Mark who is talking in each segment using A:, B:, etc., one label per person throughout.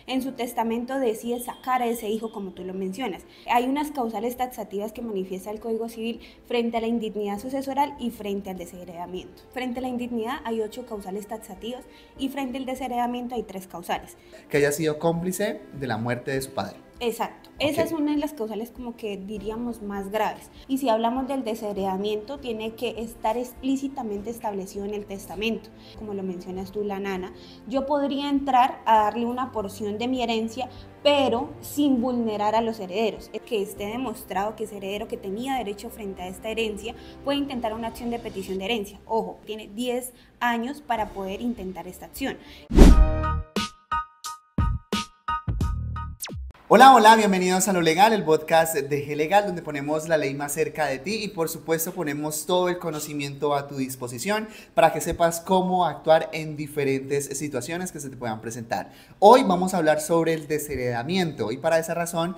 A: en su testamento decide sacar a ese hijo, como tú lo mencionas. Hay unas causales taxativas que manifiesta el Código Civil frente a la indignidad sucesoral y frente al desheredamiento. Frente a la indignidad hay 8 causales taxativas y frente al desheredamiento hay 3 causales.
B: Que haya sido cómplice de la muerte de su padre.
A: Exacto, esa es una de las causales como que diríamos más graves. Y si hablamos del desheredamiento, tiene que estar explícitamente establecido en el testamento. Como lo mencionas tú, la nana, yo podría entrar a darle una porción de mi herencia, pero sin vulnerar a los herederos. Que esté demostrado que ese heredero que tenía derecho frente a esta herencia puede intentar una acción de petición de herencia. Ojo, tiene 10 años para poder intentar esta acción.
B: Hola, hola, bienvenidos a Lo Legal, el podcast de G Legal, donde ponemos la ley más cerca de ti y por supuesto ponemos todo el conocimiento a tu disposición para que sepas cómo actuar en diferentes situaciones que se te puedan presentar. Hoy vamos a hablar sobre el desheredamiento y por esa razón,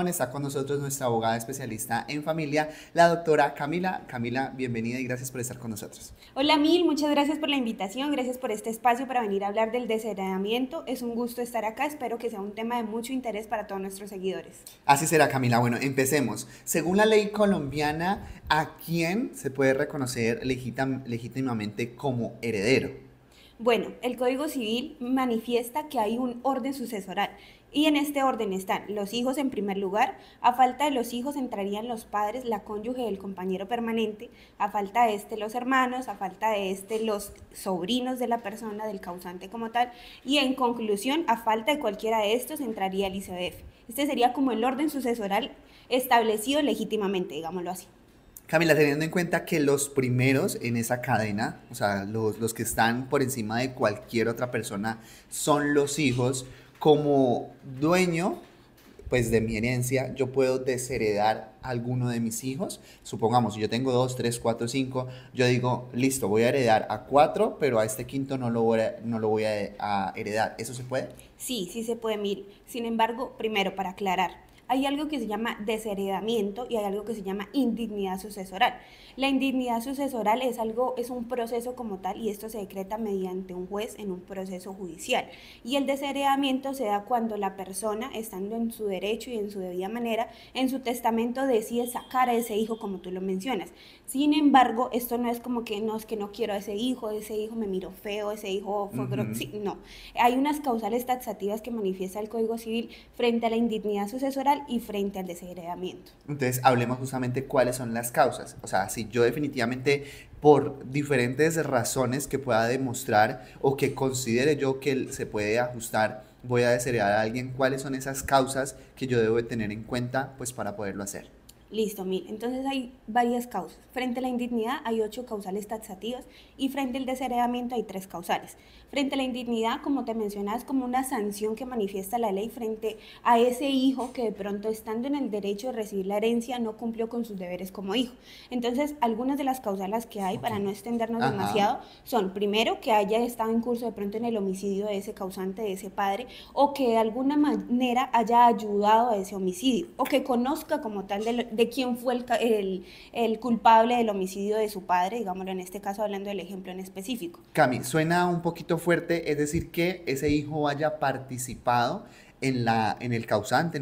B: está con nosotros nuestra abogada especialista en familia, la doctora Camila. Camila, bienvenida y gracias por estar con nosotros.
A: Hola Mil, muchas gracias por la invitación, gracias por este espacio para venir a hablar del desheredamiento. Es un gusto estar acá, espero que sea un tema de mucho interés para todos nuestros seguidores.
B: Así será, Camila. Bueno, empecemos. Según la ley colombiana, ¿a quién se puede reconocer legítimamente como heredero?
A: Bueno, el Código Civil manifiesta que hay un orden sucesoral y en este orden están los hijos en primer lugar. A falta de los hijos entrarían los padres, la cónyuge, el compañero permanente. A falta de este los hermanos, a falta de este los sobrinos de la persona, del causante como tal, y en conclusión, a falta de cualquiera de estos entraría el ICBF. Este sería como el orden sucesoral establecido legítimamente, digámoslo así.
B: Camila, teniendo en cuenta que los primeros en esa cadena, o sea, los que están por encima de cualquier otra persona, son los hijos, como dueño pues de mi herencia, yo puedo desheredar a alguno de mis hijos. Supongamos, si yo tengo 2, 3, 4, 5, yo digo, listo, voy a heredar a 4, pero a este quinto no lo voy a heredar. ¿Eso se puede?
A: Sí, sí se puede, Mil. Sin embargo, primero, para aclarar, hay algo que se llama desheredamiento y hay algo que se llama indignidad sucesoral. La indignidad sucesoral es un proceso como tal y esto se decreta mediante un juez en un proceso judicial. Y el desheredamiento se da cuando la persona, estando en su derecho y en su debida manera, en su testamento decide sacar a ese hijo, como tú lo mencionas. Sin embargo, esto no es como que no, es que no quiero a ese hijo me miró feo, ese hijo fue sí, no. Hay unas causales taxativas que manifiesta el Código Civil frente a la indignidad sucesoral y frente al desheredamiento.
B: Entonces, hablemos justamente cuáles son las causas. O sea, si yo definitivamente por diferentes razones que pueda demostrar o que considere yo que se puede ajustar, voy a desheredar a alguien, ¿cuáles son esas causas que yo debo de tener en cuenta pues para poderlo hacer?
A: Listo, Mil. Entonces hay varias causas. Frente a la indignidad hay 8 causales taxativas y frente al desheredamiento hay 3 causales. Frente a la indignidad, como te mencionaba, es como una sanción que manifiesta la ley frente a ese hijo que de pronto, estando en el derecho de recibir la herencia, no cumplió con sus deberes como hijo. Entonces, algunas de las causales que hay, para no extendernos demasiado, son, primero, que haya estado en curso de pronto en el homicidio de ese causante, de ese padre, o que de alguna manera haya ayudado a ese homicidio, o que conozca como tal de quién fue el culpable del homicidio de su padre, digámoslo en este caso hablando del ejemplo en específico.
B: Cami, suena un poquito fuerte, es decir, que ese hijo haya participado en el causal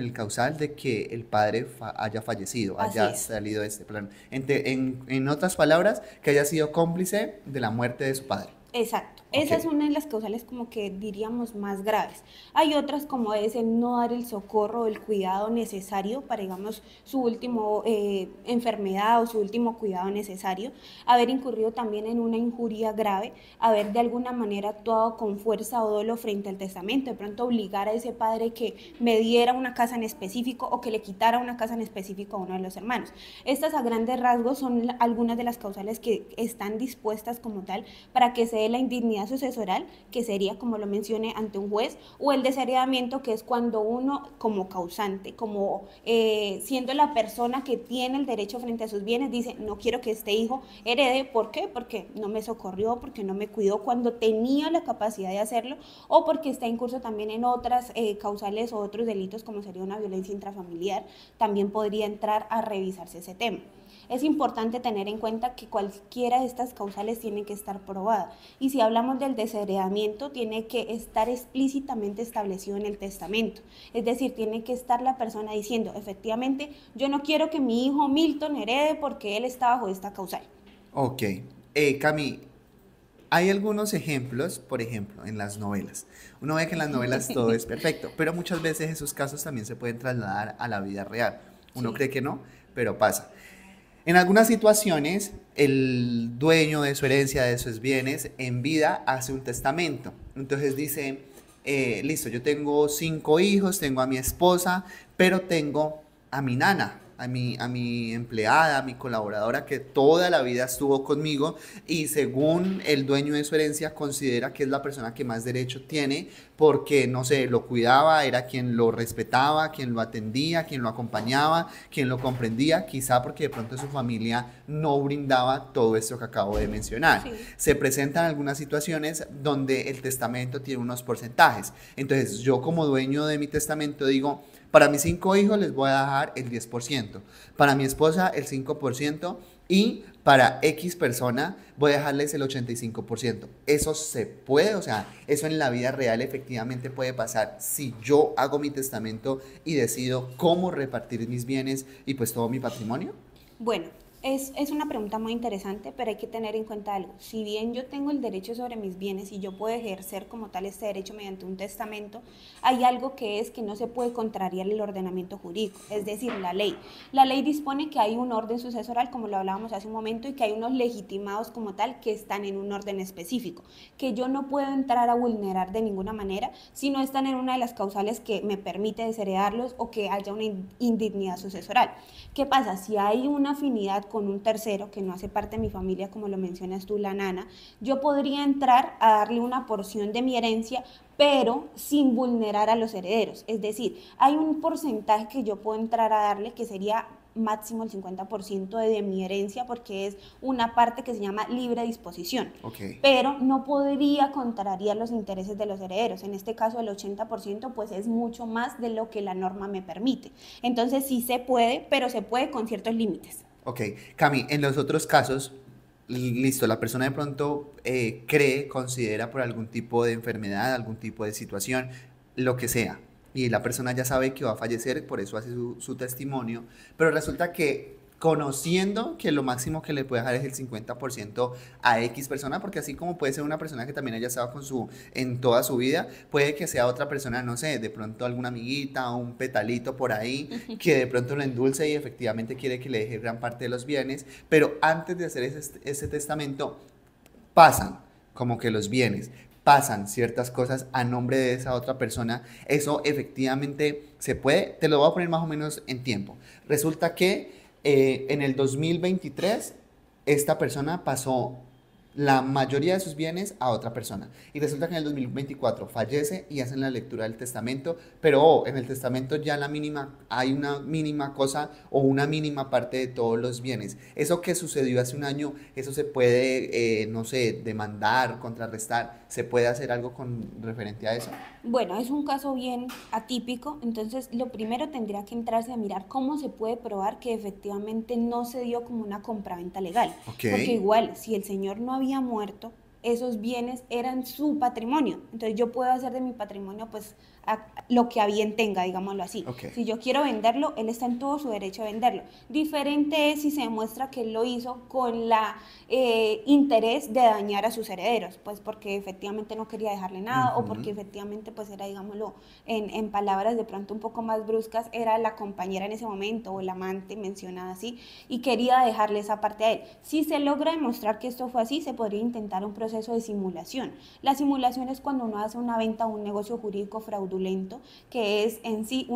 B: de que el padre haya fallecido, haya salido de este plano. En otras palabras, que haya sido cómplice de la muerte de su padre.
A: Exacto. Esa es una de las causales como que diríamos más graves. Hay otras como es el no dar el socorro o el cuidado necesario para, digamos, su último enfermedad o su último cuidado necesario, haber incurrido también en una injuria grave, haber de alguna manera actuado con fuerza o dolo frente al testamento, de pronto obligar a ese padre que me diera una casa en específico o que le quitara una casa en específico a uno de los hermanos. Estas a grandes rasgos son algunas de las causales que están dispuestas como tal para que se dé la indignidad sucesoral, que sería, como lo mencioné, ante un juez, o el desheredamiento, que es cuando uno como causante, como siendo la persona que tiene el derecho frente a sus bienes, dice, no quiero que este hijo herede. ¿Por qué? Porque no me socorrió, porque no me cuidó cuando tenía la capacidad de hacerlo, o porque está en curso también en otras causales o otros delitos, como sería una violencia intrafamiliar. También podría entrar a revisarse ese tema. es importante tener en cuenta que cualquiera de estas causales tiene que estar probada. Y si hablamos del desheredamiento, tiene que estar explícitamente establecido en el testamento. Es decir, tiene que estar la persona diciendo, efectivamente, yo no quiero que mi hijo Milton herede porque él está bajo esta causal.
B: Ok. Cami, hay algunos ejemplos, por ejemplo, en las novelas. Uno ve que en las novelas todo es perfecto, pero muchas veces esos casos también se pueden trasladar a la vida real. Uno
A: Sí.
B: cree que no, pero pasa. En algunas situaciones, el dueño de su herencia, de sus bienes, en vida hace un testamento. Entonces dice, listo, yo tengo 5 hijos, tengo a mi esposa, pero tengo a mi nana, a mi empleada, a mi colaboradora que toda la vida estuvo conmigo y según el dueño de su herencia considera que es la persona que más derecho tiene porque, no sé, lo cuidaba, era quien lo respetaba, quien lo atendía, quien lo acompañaba, quien lo comprendía, quizá porque de pronto su familia no brindaba todo esto que acabo de mencionar.
A: Sí.
B: Se presentan algunas situaciones donde el testamento tiene unos porcentajes. Entonces, yo como dueño de mi testamento digo, para mis 5 hijos les voy a dejar el 10%, para mi esposa el 5% y para X persona voy a dejarles el 85%. Eso se puede, o sea, eso en la vida real efectivamente puede pasar si yo hago mi testamento y decido cómo repartir mis bienes y pues todo mi patrimonio.
A: Bueno, es una pregunta muy interesante, pero hay que tener en cuenta algo. Si bien yo tengo el derecho sobre mis bienes y yo puedo ejercer como tal este derecho mediante un testamento, hay algo que es que no se puede contrariar el ordenamiento jurídico, es decir, la ley. La ley dispone que hay un orden sucesoral, como lo hablábamos hace un momento, y que hay unos legitimados como tal que están en un orden específico, que yo no puedo entrar a vulnerar de ninguna manera si no están en una de las causales que me permite desheredarlos o que haya una indignidad sucesoral. ¿Qué pasa? Si hay una afinidad con un tercero que no hace parte de mi familia, como lo mencionas tú, la nana, yo podría entrar a darle una porción de mi herencia, pero sin vulnerar a los herederos. Es decir, hay un porcentaje que yo puedo entrar a darle que sería máximo el 50% de mi herencia porque es una parte que se llama libre disposición,
B: Ok.
A: pero no podría contrariar los intereses de los herederos. En este caso el 80% pues es mucho más de lo que la norma me permite. Entonces sí se puede, pero se puede con ciertos límites.
B: Ok, Cami, en los otros casos, listo, la persona de pronto cree, considera por algún tipo de enfermedad, algún tipo de situación, lo que sea, y la persona ya sabe que va a fallecer, por eso hace su testimonio, pero resulta que conociendo que lo máximo que le puede dejar es el 50% a X persona, porque así como puede ser una persona que también haya estado con en toda su vida, puede que sea otra persona, no sé, de pronto alguna amiguita o un petalito por ahí, que de pronto lo endulce y efectivamente quiere que le deje gran parte de los bienes, pero antes de hacer ese testamento pasan como que los bienes, pasan ciertas cosas a nombre de esa otra persona, eso efectivamente se puede, te lo voy a poner más o menos en tiempo. Resulta que en el 2023 esta persona pasó la mayoría de sus bienes a otra persona. Y resulta que en el 2024 fallece y hacen la lectura del testamento, pero en el testamento ya hay una mínima cosa o una mínima parte de todos los bienes. Eso que sucedió hace un año, eso se puede, no sé, demandar, contrarrestar, ¿se puede hacer algo con referente a eso?
A: Bueno, es un caso bien atípico, entonces lo primero tendría que entrarse a mirar cómo se puede probar que efectivamente no se dio como una compraventa legal,
B: Ok.
A: porque igual si el señor no había muerto, esos bienes eran su patrimonio, entonces yo puedo hacer de mi patrimonio pues lo que a bien tenga, digámoslo así.
B: Ok.
A: Si yo quiero venderlo, él está en todo su derecho a venderlo. Diferente es si se demuestra que él lo hizo con la interés de dañar a sus herederos, pues porque efectivamente no quería dejarle nada o porque
B: Ujú.
A: efectivamente pues era, digámoslo, en palabras de pronto un poco más bruscas, era la compañera en ese momento o el amante mencionada así y quería dejarle esa parte a él. Si se logra demostrar que esto fue así, se podría intentar un proceso de simulación. La simulación es cuando uno hace una venta o un negocio jurídico fraudulento que es en sí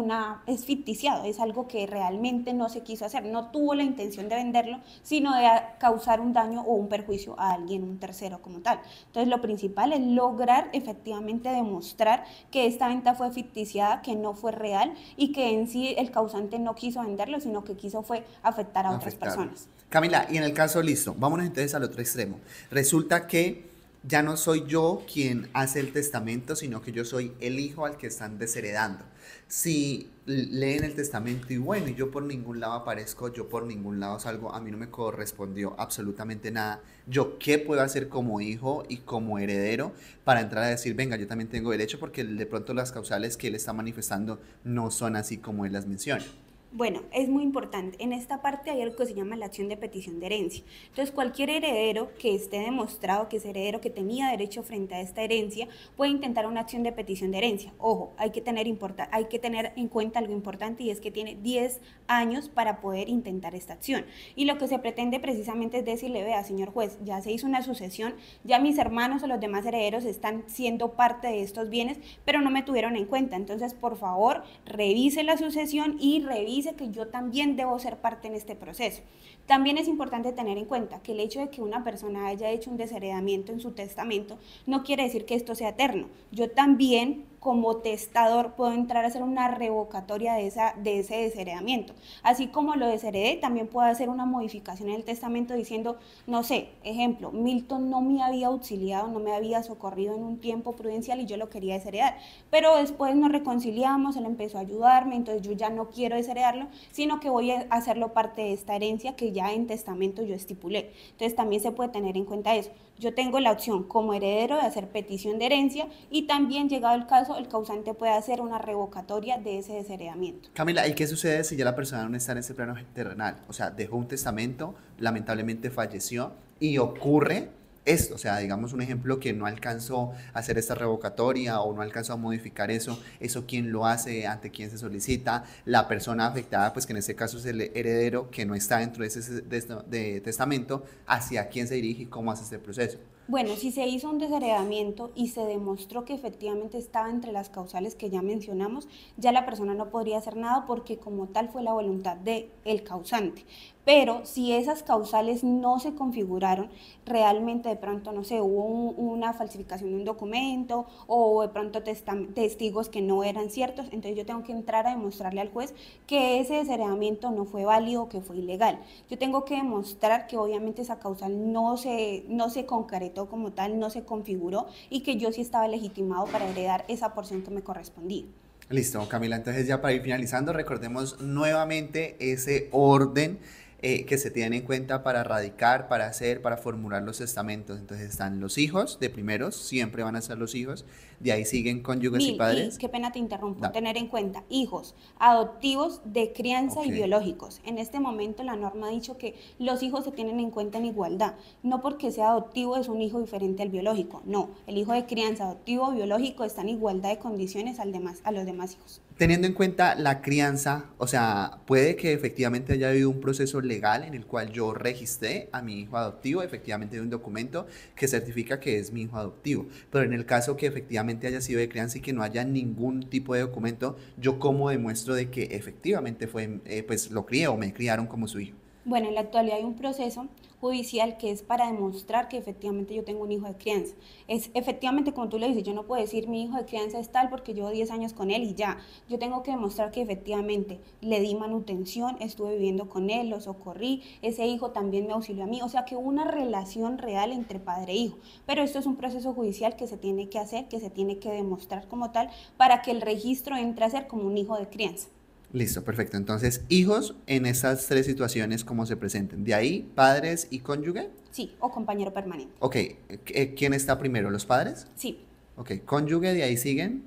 A: es ficticiado, es algo que realmente no se quiso hacer, no tuvo la intención de venderlo, sino de causar un daño o un perjuicio a alguien, un tercero como tal. Entonces lo principal es lograr efectivamente demostrar que esta venta fue ficticiada, que no fue real y que en sí el causante no quiso venderlo, sino que quiso fue afectar a otras
B: Afectarlo.
A: personas.
B: Camila, y en el caso, listo, vámonos entonces al otro extremo. Resulta que ya no soy yo quien hace el testamento, sino que yo soy el hijo al que están desheredando. Si leen el testamento y bueno, y yo por ningún lado aparezco, yo por ningún lado salgo, a mí no me correspondió absolutamente nada. ¿Yo qué puedo hacer como hijo y como heredero para entrar a decir, venga, yo también tengo derecho? Porque de pronto las causales que él está manifestando no son así como él las menciona.
A: Bueno, es muy importante. En esta parte hay algo que se llama la acción de petición de herencia. Entonces, cualquier heredero que esté demostrado que es heredero, que tenía derecho frente a esta herencia, puede intentar una acción de petición de herencia. Ojo, hay que tener en cuenta algo importante, y es que tiene 10 años para poder intentar esta acción. Y lo que se pretende precisamente es decirle, vea, señor juez, ya se hizo una sucesión, ya mis hermanos o los demás herederos están siendo parte de estos bienes, pero no me tuvieron en cuenta. Entonces, por favor, revise la sucesión y revise que yo también debo ser parte en este proceso. También es importante tener en cuenta que el hecho de que una persona haya hecho un desheredamiento en su testamento no quiere decir que esto sea eterno. Yo también, como testador, puedo entrar a hacer una revocatoria de ese desheredamiento. Así como lo desheredé, también puedo hacer una modificación en el testamento diciendo, no sé, ejemplo, Milton no me había auxiliado, no me había socorrido en un tiempo prudencial y yo lo quería desheredar, pero después nos reconciliamos, él empezó a ayudarme, entonces yo ya no quiero desheredarlo, sino que voy a hacerlo parte de esta herencia que ya en testamento yo estipulé. Entonces también se puede tener en cuenta eso. Yo tengo la opción como heredero de hacer petición de herencia, y también, llegado el caso, el causante puede hacer una revocatoria de ese desheredamiento.
B: Camila, ¿y qué sucede si ya la persona no está en ese plano terrenal? O sea, dejó un testamento, lamentablemente falleció y ocurre esto. O sea, digamos un ejemplo que no alcanzó a hacer esta revocatoria o no alcanzó a modificar eso quién lo hace, ante quién se solicita, la persona afectada, pues que en este caso es el heredero que no está dentro de ese de testamento, hacia quién se dirige y cómo hace este proceso.
A: Bueno, si se hizo un desheredamiento y se demostró que efectivamente estaba entre las causales que ya mencionamos, ya la persona no podría hacer nada, porque como tal fue la voluntad del causante. Pero si esas causales no se configuraron, realmente de pronto, no sé, hubo una falsificación de un documento, o de pronto testigos que no eran ciertos, entonces yo tengo que entrar a demostrarle al juez que ese desheredamiento no fue válido, que fue ilegal. Yo tengo que demostrar que obviamente esa causal no se concretó como tal, no se configuró, y que yo sí estaba legitimado para heredar esa porción que me correspondía.
B: Listo, Camila, entonces ya para ir finalizando, recordemos nuevamente ese orden que se tiene en cuenta para radicar, para hacer, para formular los testamentos. Entonces están los hijos de primeros, siempre van a ser los hijos, de ahí siguen cónyuges y padres.
A: Y qué pena te interrumpo, tener en cuenta hijos adoptivos, de crianza y biológicos. En este momento la norma ha dicho que los hijos se tienen en cuenta en igualdad, no porque sea adoptivo es un hijo diferente al biológico, no, el hijo de crianza, adoptivo o biológico, está en igualdad de condiciones a los demás hijos.
B: Teniendo en cuenta la crianza, o sea, puede que efectivamente haya habido un proceso legal en el cual yo registré a mi hijo adoptivo, efectivamente de un documento que certifica que es mi hijo adoptivo, pero en el caso que efectivamente haya sido de crianza y que no haya ningún tipo de documento, ¿yo cómo demuestro de que efectivamente fue, pues lo crié o me criaron como su hijo?
A: Bueno, en la actualidad hay un proceso judicial que es para demostrar que efectivamente yo tengo un hijo de crianza. Es efectivamente, como tú le dices, yo no puedo decir mi hijo de crianza es tal porque llevo 10 años con él y ya. Yo tengo que demostrar que efectivamente le di manutención, estuve viviendo con él, lo socorrí, ese hijo también me auxilió a mí, o sea que una relación real entre padre e hijo. Pero esto es un proceso judicial que se tiene que hacer, que se tiene que demostrar como tal, para que el registro entre a ser como un hijo de crianza.
B: Listo, perfecto. Entonces, hijos en esas tres situaciones, ¿cómo se presenten? De ahí, padres y cónyuge.
A: Sí, o compañero permanente.
B: Ok, ¿quién está primero? ¿Los padres?
A: Sí.
B: Ok, cónyuge, de ahí siguen.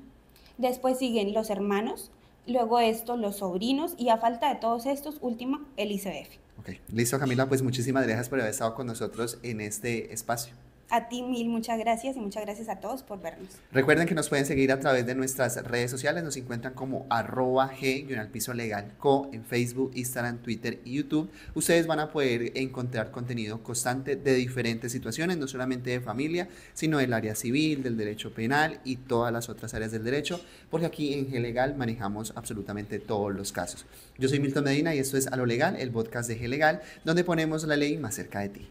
A: Después siguen los hermanos, luego esto, los sobrinos, y a falta de todos estos, última, el ICBF.
B: Ok, listo, Camila, pues muchísimas gracias por haber estado con nosotros en este espacio.
A: A ti mil, muchas gracias, y muchas gracias a todos por vernos.
B: Recuerden que nos pueden seguir a través de nuestras redes sociales, nos encuentran como @g_legalco en Facebook, Instagram, Twitter y YouTube. Ustedes van a poder encontrar contenido constante de diferentes situaciones, no solamente de familia, sino del área civil, del derecho penal y todas las otras áreas del derecho, porque aquí en G-Legal manejamos absolutamente todos los casos. Yo soy Milton Medina y esto es A lo Legal, el podcast de G-Legal, donde ponemos la ley más cerca de ti.